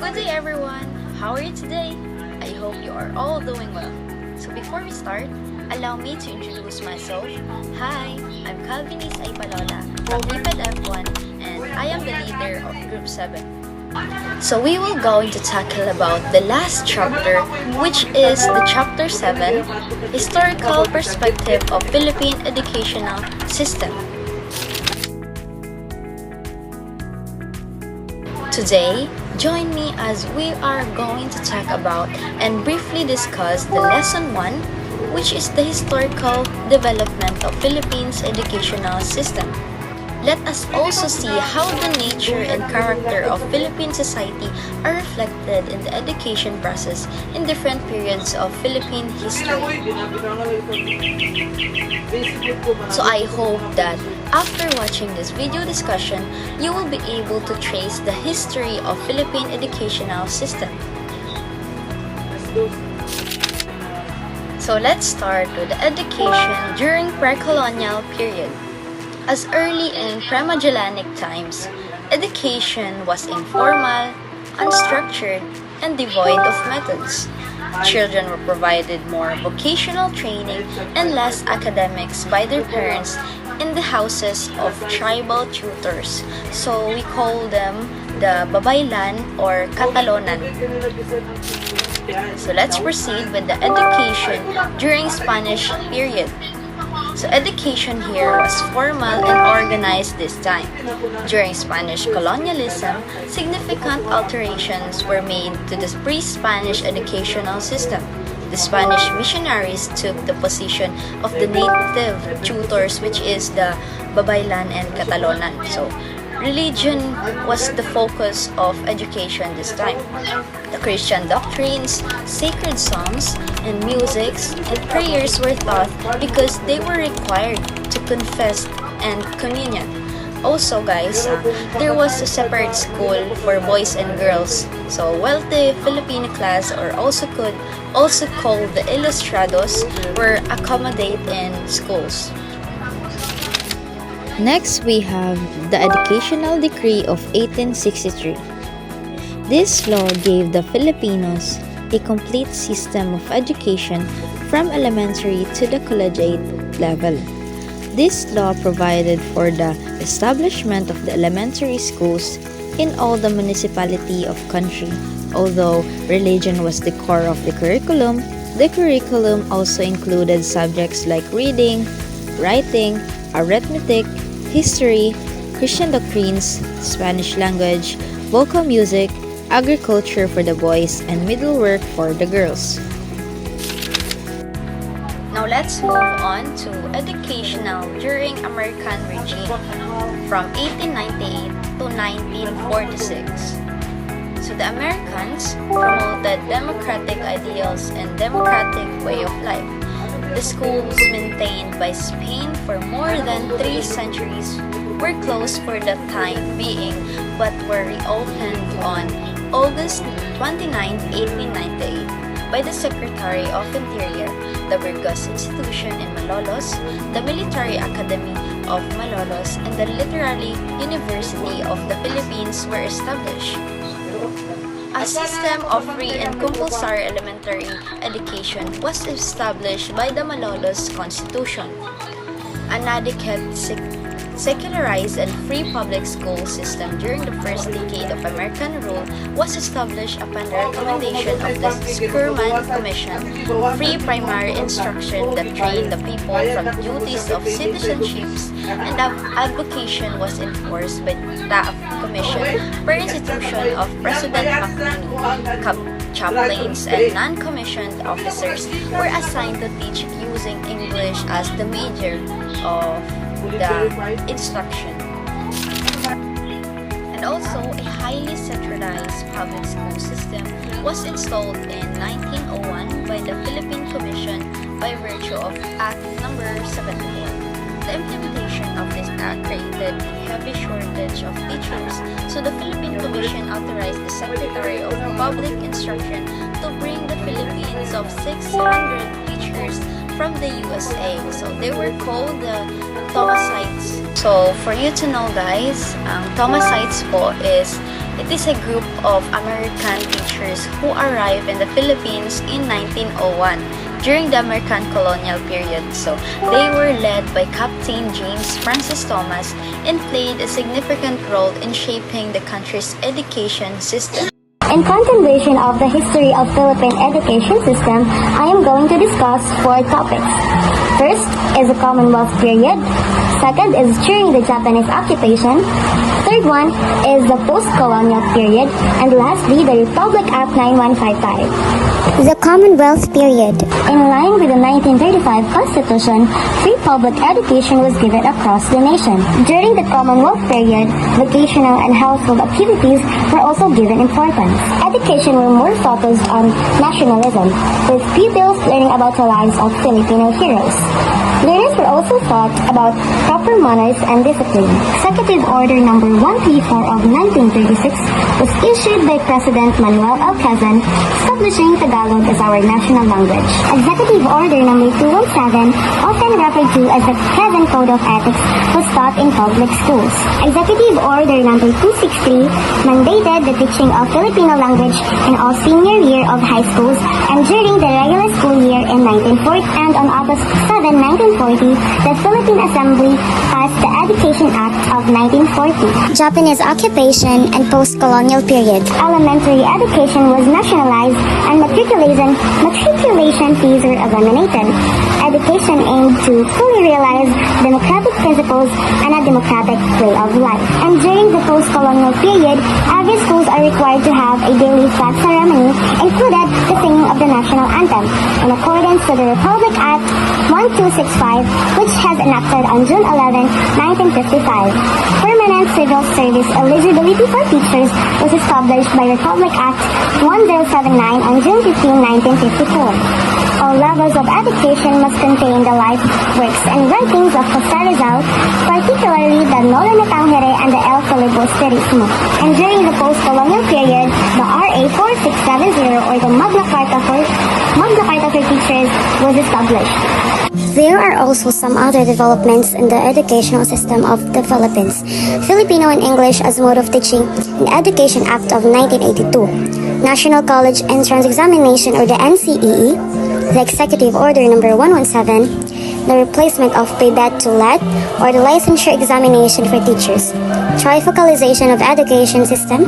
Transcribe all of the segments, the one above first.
Good day everyone! How are you today? I hope you are all doing well. So before we start, allow me to introduce myself. Hi, I'm Calvinist Aipalola from NIPED F1 and I am the leader of Group 7. So we will going to tackle about the last chapter, which is the chapter 7, Historical Perspective of Philippine Educational System. Today, join me as we are going to talk about and briefly discuss the lesson 1, which is the historical development of Philippines educational system. Let us also see how the nature and character of Philippine society are reflected in the education process in different periods of Philippine history. So I hope that after watching this video discussion, you will be able to trace the history of Philippine educational system. So let's start with the education during pre-colonial period. As early in pre-Magellanic times, education was informal, unstructured, and devoid of methods. Children were provided more vocational training and less academics by their parents in the houses of tribal tutors. So we call them the babaylan or katalonan. So let's proceed with the education during Spanish period. So education here was formal and organized this time. During Spanish colonialism, significant alterations were made to the pre-Spanish educational system. The Spanish missionaries took the position of the native tutors, which is the babaylan and katalonan. So religion was the focus of education this time. The Christian doctrines, sacred songs, and musics and prayers were taught because they were required to confess and communion. Also guys, there was a separate school for boys and girls. So wealthy Filipino class, or also called the ilustrados, were accommodated in schools. Next, we have the Educational Decree of 1863. This law gave the Filipinos a complete system of education from elementary to the collegiate level. This law provided for the establishment of the elementary schools in all the municipality of country. Although religion was the core of the curriculum also included subjects like reading, writing, arithmetic, history, Christian doctrines, Spanish language, vocal music, agriculture for the boys, and needlework for the girls. Now let's move on to educational during American regime from 1898 to 1946. So the Americans promoted democratic ideals and democratic way of life. The schools maintained by Spain for more than 3 centuries were closed for the time being but were reopened on August 29, 1898 by the Secretary of Interior. The Burgos Institution in Malolos, the Military Academy of Malolos, and the Literary University of the Philippines were established. A system of free and compulsory elementary education was established by the Malolos Constitution. An adequate secularized and free public school system during the first decade of American rule was established upon the recommendation of the Skurman Commission. Free primary instruction that trained the people from duties of citizenships and advocation was enforced by the Commission per institution of President McNamee. Chaplains and non-commissioned officers were assigned to teach using English as the major of the instruction. And also, a highly centralized public school system was installed in 1901 by the Philippine Commission by virtue of Act No. 74. The implementation of this act created a heavy shortage of teachers, so the Philippine Commission authorized the Secretary of Public Instruction to bring the Philippines of 600 teachers from the USA. So they were called the Thomasites. So for you to know guys, ang Thomasites po is It is a group of American teachers who arrived in the Philippines in 1901 during the American colonial period. So they were led by Captain James Francis Thomas and played a significant role in shaping the country's education system. In continuation of the history of Philippine education system, I am going to discuss 4 topics. First is the Commonwealth period. Second is during the Japanese occupation. Third one is the post-colonial period. And lastly, the Republic Act 9155. The Commonwealth period. In line with the 1935 Constitution, free public education was given across the nation. During the Commonwealth period, vocational and household activities were also given importance. Education were more focused on nationalism, with pupils learning about the lives of Filipino heroes. Learners were also taught about proper manners and discipline. Executive Order Number 134 of 1936 was issued by President Manuel L. Quezon, establishing Tagalog as our national language. Executive Order Number 217, often referred to as the Quezon Code of Ethics, was taught in public schools. Executive Order Number 263 mandated the teaching of Filipino language in all senior year of high schools and during the regular school year in 1940, and on August 7, 1940, the Philippine Assembly passed the Education Act of 1940. Japanese occupation and post-colonial period. Elementary education was nationalized and matriculation fees were eliminated. Education aimed to fully realize democratic principles and a democratic way of life. And during the post-colonial period, every schools are required to have a daily flag ceremony, included the singing of the national anthem, in accordance to the Republic Act 1265, which has enacted on June 11, 1955. Permanent civil service eligibility for teachers was established by Republic Act 1079 on June 15, 1954. All levels of education must contain the life, works, and writings of Jose Rizal, particularly the Nola Natangere and the El Filibus Terismo. And during the post-colonial period, the RA 4670 or the Magna Carta for teachers was established. There are also some other developments in the educational system of the Philippines. Filipino and English as mode of teaching, the Education Act of 1982, National College Entrance Examination or the NCEE, the Executive Order Number 117, the replacement of PBET to LET or the licensure examination for teachers, trifocalization of education system,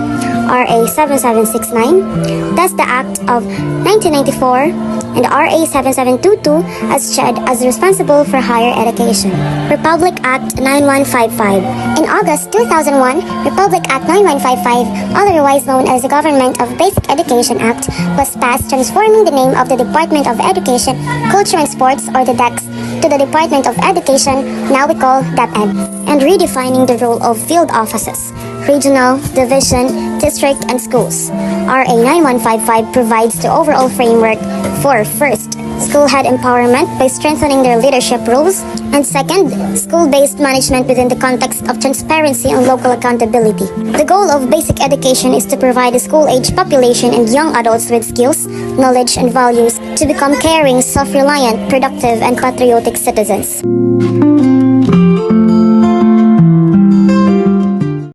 RA 7769, that's the Act of 1994, and RA 7722 as CHED as responsible for higher education. Republic Act 9155. In August 2001, Republic Act 9155, otherwise known as the Government of Basic Education Act, was passed, transforming the name of the Department of Education, Culture and Sports or the DEX to the Department of Education, now we call DepEd, and redefining the role of field offices, regional, division, district, and schools. RA 9155 provides the overall framework for, first, school head empowerment by strengthening their leadership roles, and second, school-based management within the context of transparency and local accountability. The goal of basic education is to provide a school-age population and young adults with skills, knowledge, and values to become caring, self-reliant, productive, and patriotic citizens.